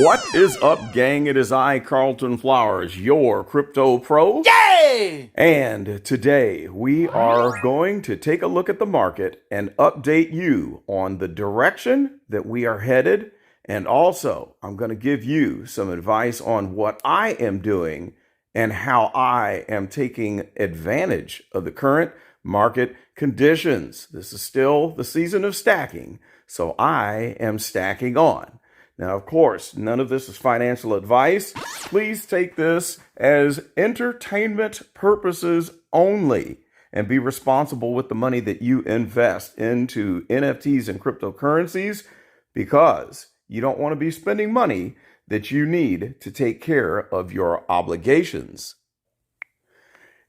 What is up, gang? It is I, Carlton Flowers, your crypto pro. Yay! And today we are going to take a look at the market and update you on the direction that we are headed. And also, I'm going to give you some advice on what I am doing and how I am taking advantage of the current market conditions. This is still the season of stacking, so I am stacking on. Now, of course, none of this is financial advice. Please take this as entertainment purposes only and be responsible with the money that you invest into NFTs and cryptocurrencies, because you don't want to be spending money that you need to take care of your obligations.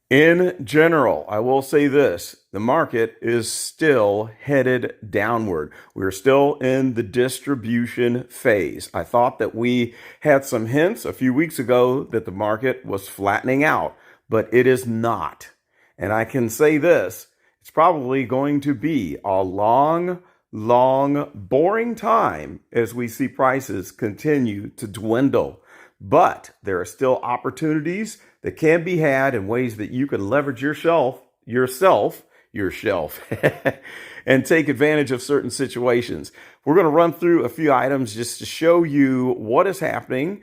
In general, I will say this, the market is still headed downward. We're still in the distribution phase. I thought that we had some hints a few weeks ago that the market was flattening out, but it is not. And I can say this, it's probably going to be a long, boring time as we see prices continue to dwindle. But there are still opportunities that can be had in ways that you can leverage your shelf, and take advantage of certain situations. We're going to run through a few items just to show you what is happening.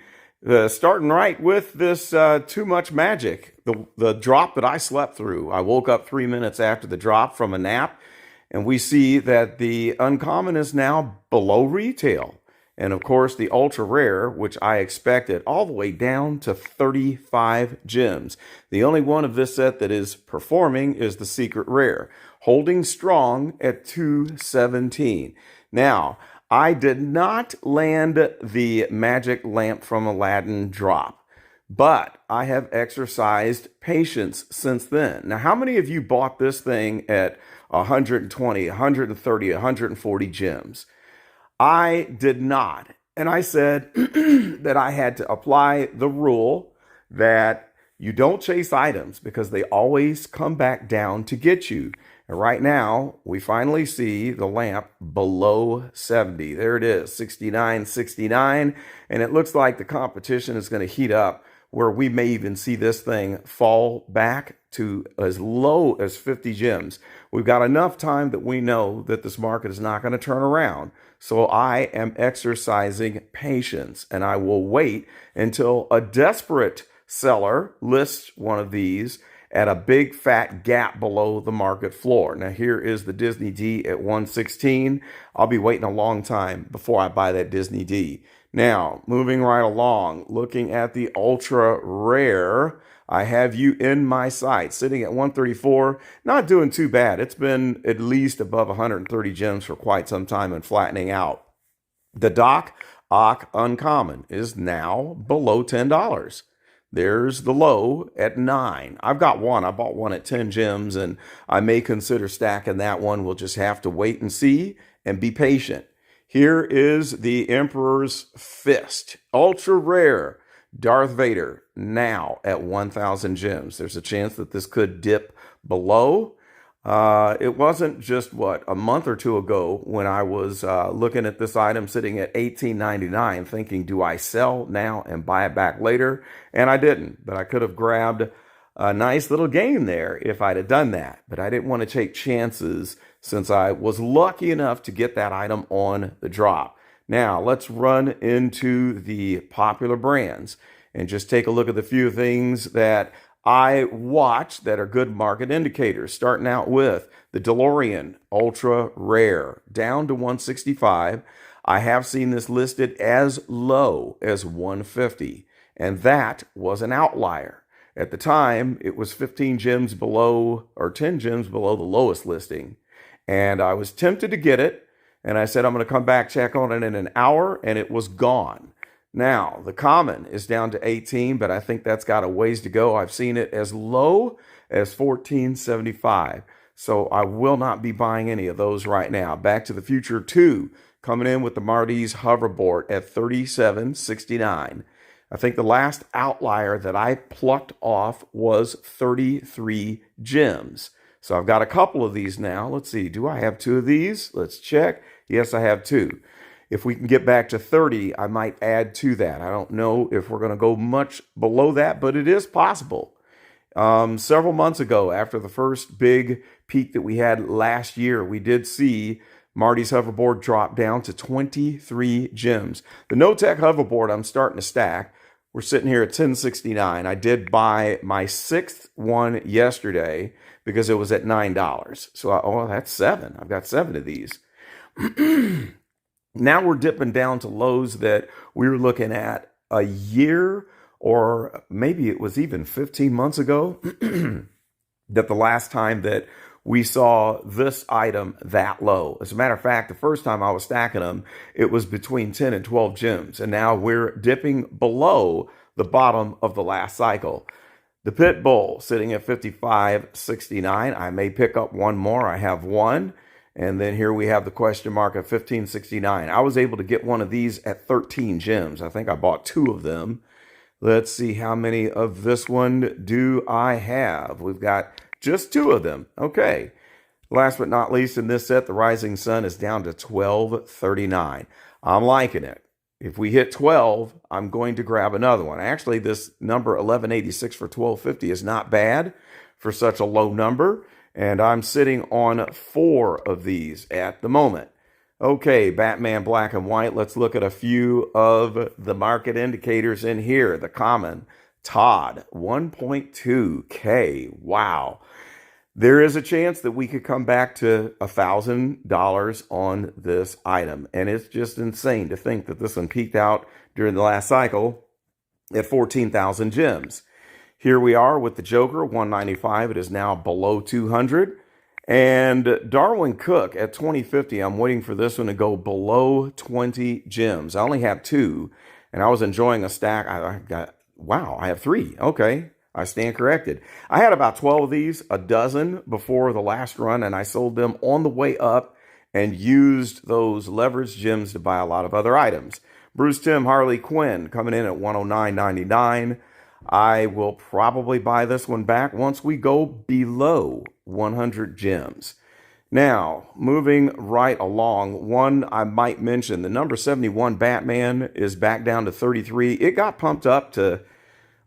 Starting right with this too much magic, the drop that I slept through. I woke up 3 minutes after the drop from a nap, and we see that the uncommon is now below retail. And of course, the ultra rare, which I expected, all the way down to 35 gems. The only one of this set that is performing is the secret rare, holding strong at 217. Now, I did not land the magic lamp from Aladdin drop, but I have exercised patience since then. Now, how many of you bought this thing at 120, 130, 140 gems? I did not. And I said that I had to apply the rule that you don't chase items because they always come back down to get you. And right now, we finally see the lamp below 70. There it is, 69.69. And it looks like the competition is going to heat up, where we may even see this thing fall back to as low as 50 gems. We've got enough time that we know that this market is not going to turn around. So I am exercising patience, and I will wait until a desperate seller lists one of these at a big fat gap below the market floor. Now here is the Disney D at 116. I'll be waiting a long time before I buy that Disney D. Now, moving right along, looking at the ultra rare, I have you in my sight, sitting at 134, not doing too bad. It's been at least above 130 gems for quite some time and flattening out. The Doc Ock Uncommon is now below $10. There's the low at 9. I've got one. I bought one at 10 gems, and I may consider stacking that one. We'll just have to wait and see and be patient. Here is the Emperor's Fist, ultra rare. Darth Vader now at 1,000 gems. There's a chance that this could dip below. It wasn't just, a month or two ago when I was looking at this item sitting at $18.99 thinking, do I sell now and buy it back later? And I didn't, but I could have grabbed a nice little gain there if I'd have done that. But I didn't want to take chances since I was lucky enough to get that item on the drop. Now, let's run into the popular brands and just take a look at the few things that I watch that are good market indicators. Starting out with the DeLorean Ultra Rare, down to 165. I have seen this listed as low as 150, and that was an outlier. At the time, it was 15 gems below, or 10 gems below the lowest listing, and I was tempted to get it. And I said, I'm going to come back, check on it in an hour, and it was gone. Now, the common is down to 18, but I think that's got a ways to go. I've seen it as low as 14.75. So I will not be buying any of those right now. Back to the Future 2, coming in with the Marty's hoverboard at 37.69. I think the last outlier that I plucked off was 33 gems. So I've got a couple of these now. Let's see. Do I have two of these? Let's check. Yes, I have two. If we can get back to 30, I might add to that. I don't know if we're going to go much below that, but it is possible. Several months ago, after the first big peak that we had last year, we did see Marty's hoverboard drop down to 23 gems. The no-tech hoverboard I'm starting to stack. We're sitting here at 1069. I did buy my 6th one yesterday because it was at $9. So, that's 7. I've got 7 of these. Now we're dipping down to lows that we were looking at a year, or maybe it was even 15 months ago, that the last time that we saw this item that low. As a matter of fact, the first time I was stacking them, it was between 10 and 12 gems. And now we're dipping below the bottom of the last cycle. The Pit Bull sitting at 55.69. I may pick up one more. I have one. And then here we have the question mark at 15.69. I was able to get one of these at 13 gems. I think I bought 2 of them. Let's see, how many of this one do I have? We've got just 2 of them. Okay. Last but not least in this set, the Rising Sun is down to 12.39. I'm liking it. If we hit 12, I'm going to grab another one. Actually, this number 1186 for 12.50 is not bad for such a low number. And I'm sitting on 4 of these at the moment. Okay, Batman Black and White. Let's look at a few of the market indicators in here. The common, Todd, 1.2K. Wow. There is a chance that we could come back to $1,000 on this item. And it's just insane to think that this one peaked out during the last cycle at 14,000 gems. Here we are with the Joker, 195. It is now below 200. And Darwin Cook at 2050. I'm waiting for this one to go below 20 gems. I only have 2, and I was enjoying a stack. I have 3. Okay, I stand corrected. I had about 12 of these, a dozen before the last run, and I sold them on the way up and used those leverage gems to buy a lot of other items. Bruce Timm Harley Quinn coming in at 109.99. I will probably buy this one back once we go below 100 gems. Now, moving right along, one I might mention, the number 71 Batman is back down to 33. It got pumped up to,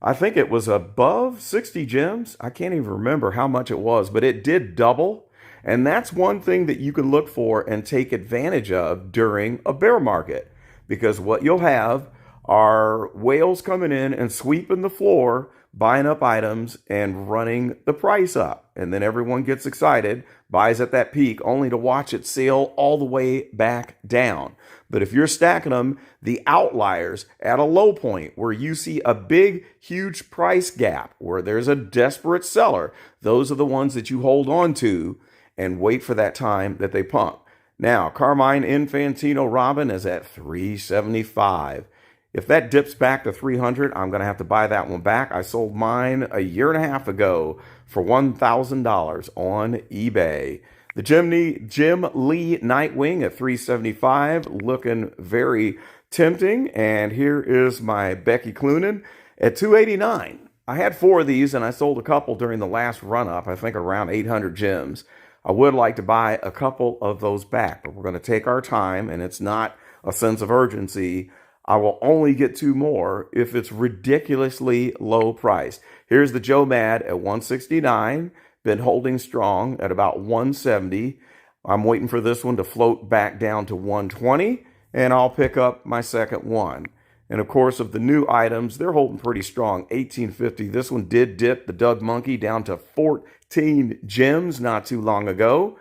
I think it was above 60 gems. I can't even remember how much it was, but it did double. And that's one thing that you can look for and take advantage of during a bear market. Because what you'll have are whales coming in and sweeping the floor, buying up items and running the price up. And then everyone gets excited, buys at that peak, only to watch it sail all the way back down. But if you're stacking them, the outliers at a low point where you see a big, huge price gap, where there's a desperate seller, those are the ones that you hold on to and wait for that time that they pump. Now, Carmine Infantino Robin is at 375. If that dips back to 300, I'm going to have to buy that one back. I sold mine a year and a half ago for $1,000 on eBay. The Jim Lee Nightwing at 375, looking very tempting. And here is my Becky Cloonan at 289. I had 4 of these and I sold a couple during the last run-up, I think around 800 gems. I would like to buy a couple of those back, but we're going to take our time, and it's not a sense of urgency. I will only get 2 more if it's ridiculously low priced. Here's the Joe Mad at 169, been holding strong at about 170. I'm waiting for this one to float back down to 120, and I'll pick up my second one. And of course, of the new items, they're holding pretty strong. 1850. This one did dip the Doug Monkey down to 14 gems not too long ago.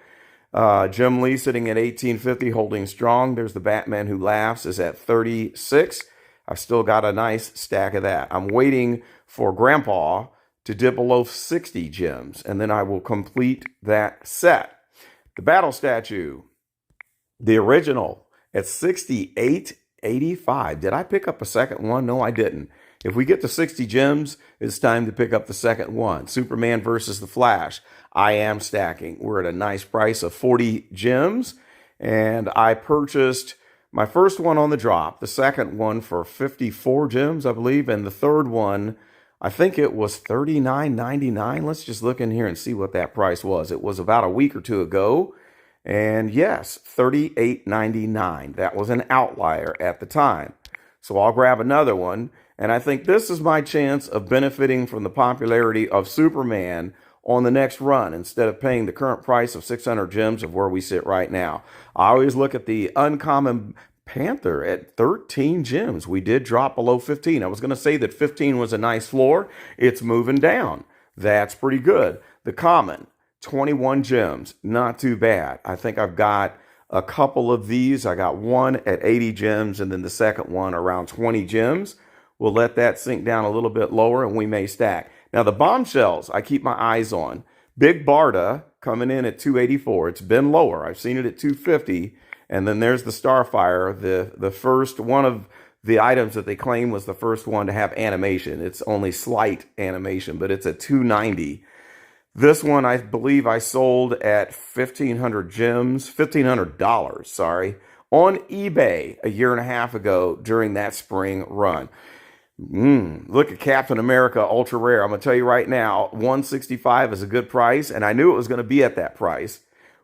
Jim Lee sitting at 1850, holding strong. There's the Batman Who Laughs is at 36. I've still got a nice stack of that. I'm waiting for Grandpa to dip below 60 gems, and then I will complete that set. The Battle Statue, the original, at 68.85. Did I pick up a second one? No, I didn't. If we get to 60 gems, it's time to pick up the second one. Superman versus the Flash. I am stacking. We're at a nice price of 40 gems. And I purchased my first one on the drop, the second one for 54 gems, I believe. And the third one, I think it was $39.99. Let's just look in here and see what that price was. It was about a week or 2 ago. And yes, $38.99. That was an outlier at the time. So I'll grab another one. And I think this is my chance of benefiting from the popularity of Superman on the next run instead of paying the current price of 600 gems of where we sit right now. I always look at the uncommon Panther at 13 gems. We did drop below 15. I was going to say that 15 was a nice floor. It's moving down. That's pretty good. The common, 21 gems. Not too bad. I think I've got a couple of these. I got one at 80 gems and then the second one around 20 gems. We'll let that sink down a little bit lower and we may stack. Now the bombshells, I keep my eyes on. Big Barda coming in at 284. It's been lower. I've seen it at 250. And then there's the Starfire, the first one of the items that they claim was the first one to have animation. It's only slight animation, but it's at 290. This one, I believe I sold at $1,500, sorry, on eBay a year and a half ago during that spring run. Look at Captain America Ultra Rare. I'm going to tell you right now, 165 is a good price, and I knew it was going to be at that price,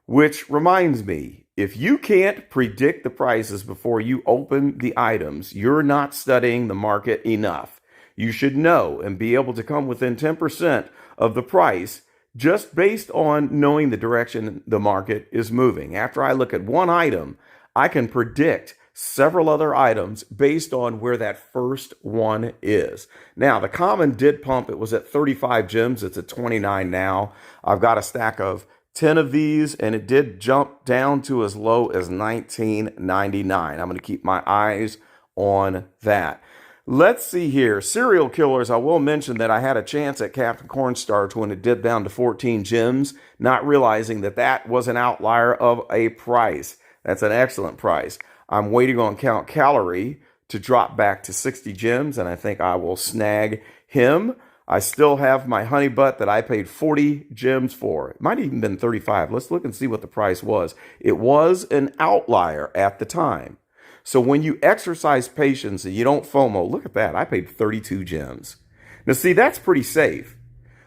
which reminds me, if you can't predict the prices before you open the items, you're not studying the market enough. You should know and be able to come within 10% of the price just based on knowing the direction the market is moving. After I look at one item, I can predict several other items based on where that first one is. Now, the common did pump. It was at 35 gems. It's at 29 now. I've got a stack of 10 of these, and it did jump down to as low as $19.99. I'm going to keep my eyes on that. Let's see here. Serial killers, I will mention that I had a chance at Captain Cornstarch when it did down to 14 gems, not realizing that that was an outlier of a price. That's an excellent price. I'm waiting on Count Calorie to drop back to 60 gems, and I think I will snag him. I still have my honey butt that I paid 40 gems for. It might have even been 35. Let's look and see what the price was. It was an outlier at the time. So when you exercise patience and you don't FOMO, look at that. I paid 32 gems. Now see, that's pretty safe.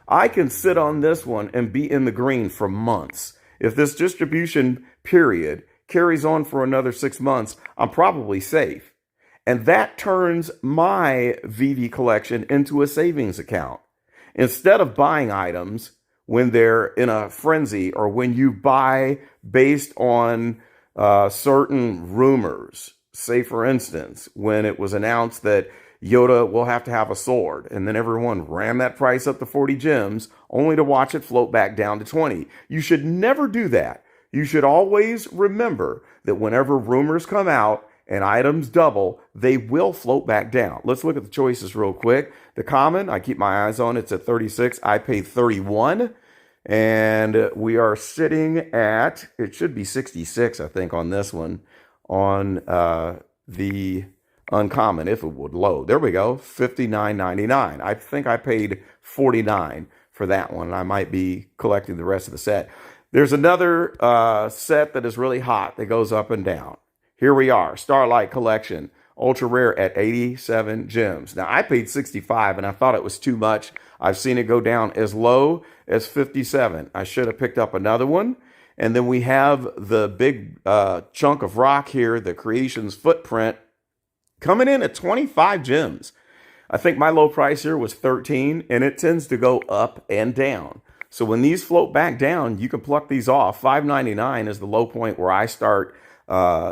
I can sit on this one and be in the green for months. If this distribution period carries on for another 6 months, I'm probably safe. And that turns my VeVe collection into a savings account. Instead of buying items when they're in a frenzy or when you buy based on certain rumors. Say, for instance, when it was announced that Yoda will have to have a sword, and then everyone ran that price up to 40 gems, only to watch it float back down to 20. You should never do that. You should always remember that whenever rumors come out, and items double, they will float back down. Let's look at the choices real quick. The common, I keep my eyes on, it's at 36. I paid 31. And we are sitting at, it should be 66, I think, on this one, on the uncommon, if it would load. There we go, $59.99. I think I paid $49 for that one. I might be collecting the rest of the set. There's another set that is really hot that goes up and down. Here we are, Starlight Collection, ultra rare at 87 gems. Now, I paid 65 and I thought it was too much. I've seen it go down as low as 57. I should have picked up another one. And then we have the big chunk of rock here, the Creations Footprint, coming in at 25 gems. I think my low price here was 13, and it tends to go up and down. So when these float back down, you can pluck these off. $5.99 is the low point where I start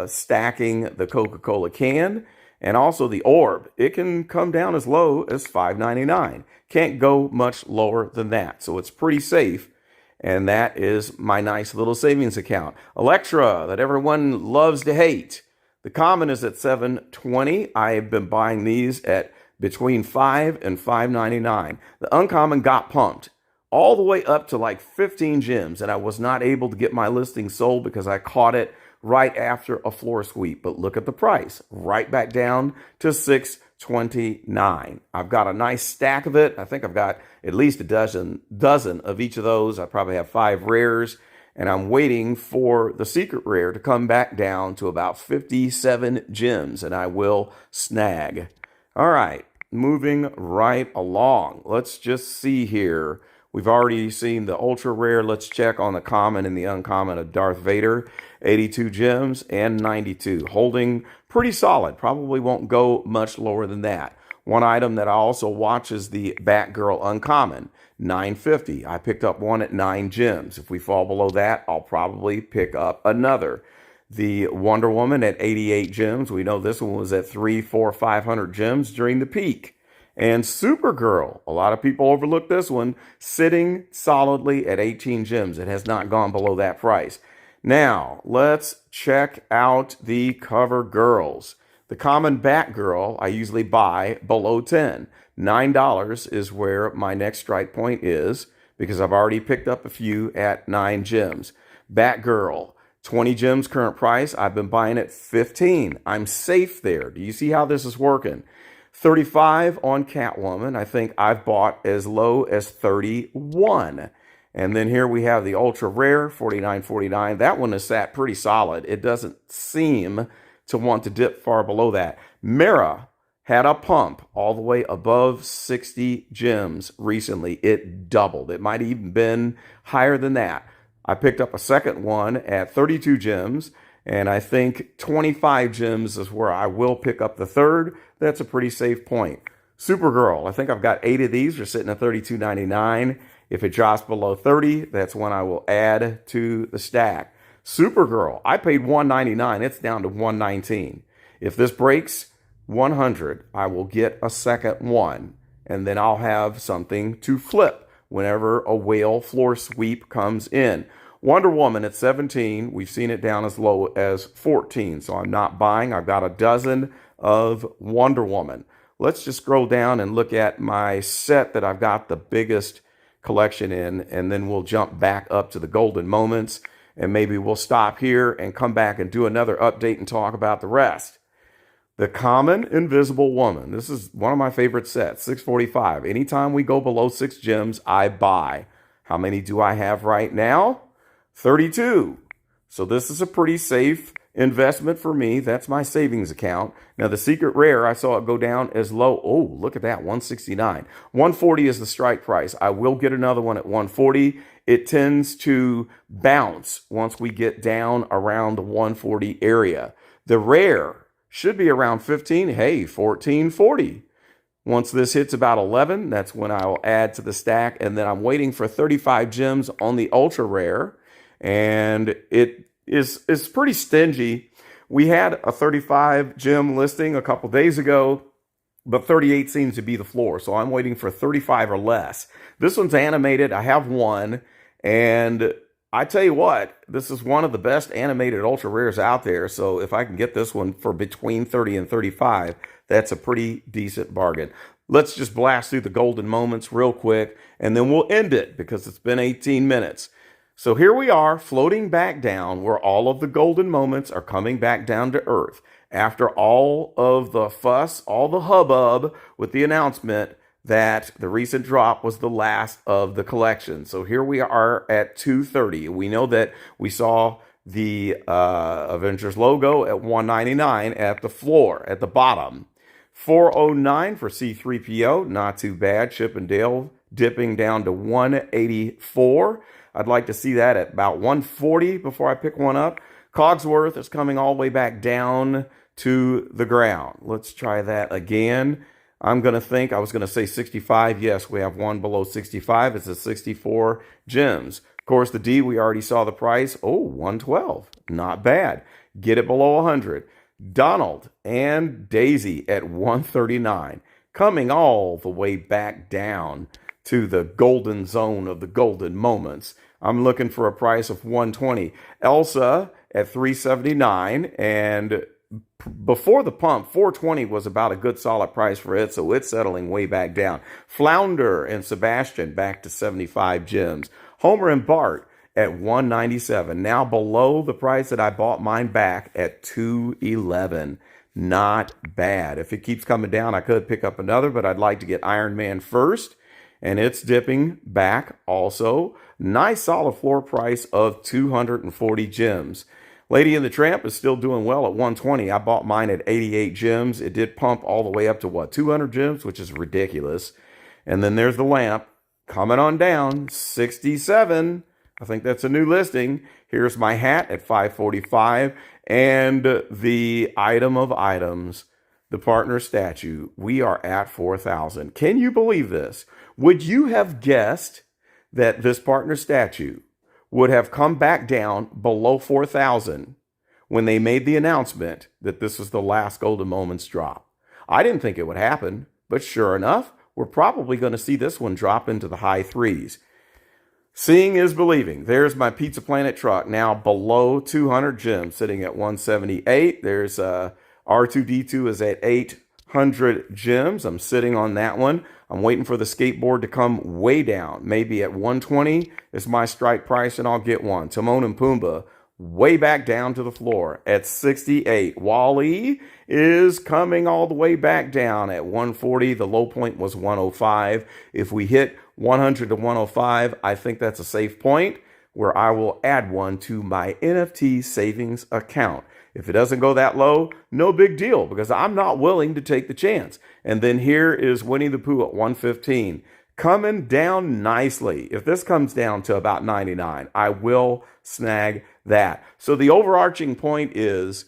stacking the Coca-Cola can, and also the orb. It can come down as low as $5.99. Can't go much lower than that. So it's pretty safe. And that is my nice little savings account. Electra, that everyone loves to hate. The common is at $7.20. I have been buying these at between $5 and $5.99. The uncommon got pumped all the way up to like 15 gems, and I was not able to get my listing sold because I caught it right after a floor sweep. But look at the price, right back down to $6.29. I've got a nice stack of it. I think I've got at least a dozen of each of those. I probably have 5 rares, and I'm waiting for the secret rare to come back down to about 57 gems, and I will snag. All right, moving right along. Let's just see here. We've already seen the ultra rare. Let's check on the common and the uncommon of Darth Vader. 82 gems and 92. Holding pretty solid. Probably won't go much lower than that. One item that I also watch is the Batgirl uncommon. 950. I picked up one at 9 gems. If we fall below that, I'll probably pick up another. The Wonder Woman at 88 gems. We know this one was at 300, 400, 500 gems during the peak. And Supergirl, a lot of people overlook this one, sitting solidly at 18 gems. It has not gone below that price. Now, let's check out the cover girls. The common Batgirl, I usually buy below 10. $9 is where my next strike point is because I've already picked up a few at 9 gems. Batgirl, 20 gems current price. I've been buying at 15. I'm safe there. Do you see how this is working? 35 on Catwoman. I think I've bought as low as 31. And then here we have the ultra rare, 49.49. That one is sat pretty solid. It doesn't seem to want to dip far below that. Mara had a pump all the way above 60 gems recently. It doubled. It might have even been higher than that. I picked up a second one at 32 gems. And I think 25 gems is where I will pick up the third. That's a pretty safe point. Supergirl, I think I've got 8 of these. They're sitting at $32.99. If it drops below 30, that's when I will add to the stack. Supergirl, I paid $199. It's down to $119. If this breaks 100, I will get a second one. And then I'll have something to flip whenever a whale floor sweep comes in. Wonder Woman at 17, we've seen it down as low as 14, so I'm not buying. I've got a dozen of Wonder Woman. Let's just scroll down and look at my set that I've got the biggest collection in, and then we'll jump back up to the golden moments, and maybe we'll stop here and come back and do another update and talk about the rest. The Common Invisible Woman. This is one of my favorite sets, 645. Anytime we go below 6 gems, I buy. How many do I have right now? 32. So this is a pretty safe investment for me. That's my savings account. Now the secret rare, I saw it go down as low. Oh, look at that, 169. 140 is the strike price. I will get another one at 140. It tends to bounce once we get down around the 140 area. The rare should be around 15. Hey, 1440. Once this hits about 11, that's when I'll add to the stack. And then I'm waiting for 35 gems on the ultra rare. And it is pretty stingy. We had a 35 gem listing a couple days ago, but 38 seems to be the floor. So I'm waiting for 35 or less. This one's animated. I have one. And I tell you what, this is one of the best animated ultra rares out there. So if I can get this one for between 30 and 35, that's a pretty decent bargain. Let's just blast through the golden moments real quick, and then we'll end it because it's been 18 minutes. So here we are floating back down where all of the golden moments are coming back down to earth. After all of the fuss, all the hubbub with the announcement that the recent drop was the last of the collection. So here we are at 230. We know that we saw the Avengers logo at 199 at the floor, at the bottom. 409 for C3PO, not too bad. Chip and Dale dipping down to 184. I'd like to see that at about 140 before I pick one up. Cogsworth is coming all the way back down to the ground. Let's try that again. I'm going to think, I was going to say 65. Yes, we have one below 65. It's at 64 gems. Of course, the D, we already saw the price. Oh, 112. Not bad. Get it below 100. Donald and Daisy at 139. Coming all the way back down to the golden zone of the golden moments. I'm looking for a price of 120. Elsa at 379, and before the pump, 420 was about a good solid price for it, so it's settling way back down. Flounder and Sebastian back to 75 gems. Homer and Bart at 197, now below the price that I bought mine back at 211. Not bad. If it keeps coming down, I could pick up another, but I'd like to get Iron Man first. And it's dipping back also. Nice solid floor price of 240 gems. Lady and the Tramp is still doing well at 120. I bought mine at 88 gems. It did pump all the way up to what, 200 gems, which is ridiculous. And then there's the lamp. coming on down, 67. I think that's a new listing. Here's my hat at 545, and the item of items, the partner statue, we are at 4,000. Can you believe this? Would you have guessed that this partner statue would have come back down below 4,000 when they made the announcement that this was the last Golden Moments drop? I didn't think it would happen, but sure enough, we're probably going to see this one drop into the high threes. Seeing is believing. There's my Pizza Planet truck now below 200 gems, sitting at 178. There's R2D2 is at 800 gems. I'm sitting on that one. I'm waiting for the skateboard to come way down. Maybe at 120 is my strike price, and I'll get one. Timon and Pumbaa way back down to the floor at 68. Wall-E is coming all the way back down at 140. The low point was 105. If we hit 100 to 105, I think that's a safe point where I will add one to my NFT savings account. If it doesn't go that low, no big deal, because I'm not willing to take the chance. And then here is Winnie the Pooh at 115, coming down nicely. If this comes down to about 99, I will snag that. So the overarching point is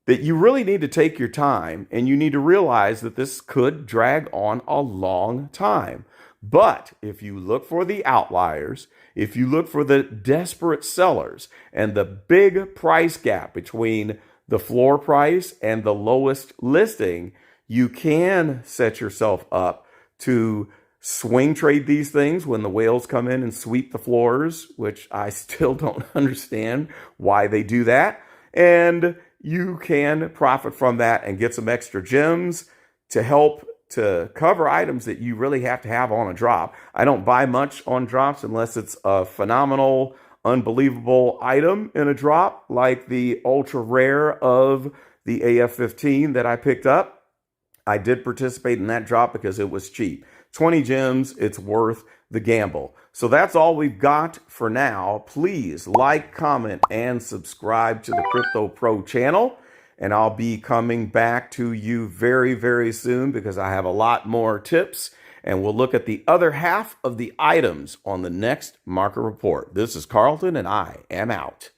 that you really need to take your time, and you need to realize that this could drag on a long time. But if you look for the outliers, if you look for the desperate sellers and the big price gap between the floor price and the lowest listing, you can set yourself up to swing trade these things when the whales come in and sweep the floors, which I still don't understand why they do that. And you can profit from that and get some extra gems to help to cover items that you really have to have on a drop. I don't buy much on drops unless it's a phenomenal, unbelievable item in a drop, like the ultra rare of the AF-15 that I picked up. I did participate in that drop because it was cheap. 20 gems, it's worth the gamble. So that's all we've got for now. Please like, comment, and subscribe to the Crypto Pro channel. And I'll be coming back to you very, very soon because I have a lot more tips. And we'll look at the other half of the items on the next market report. This is Carlton, and I am out.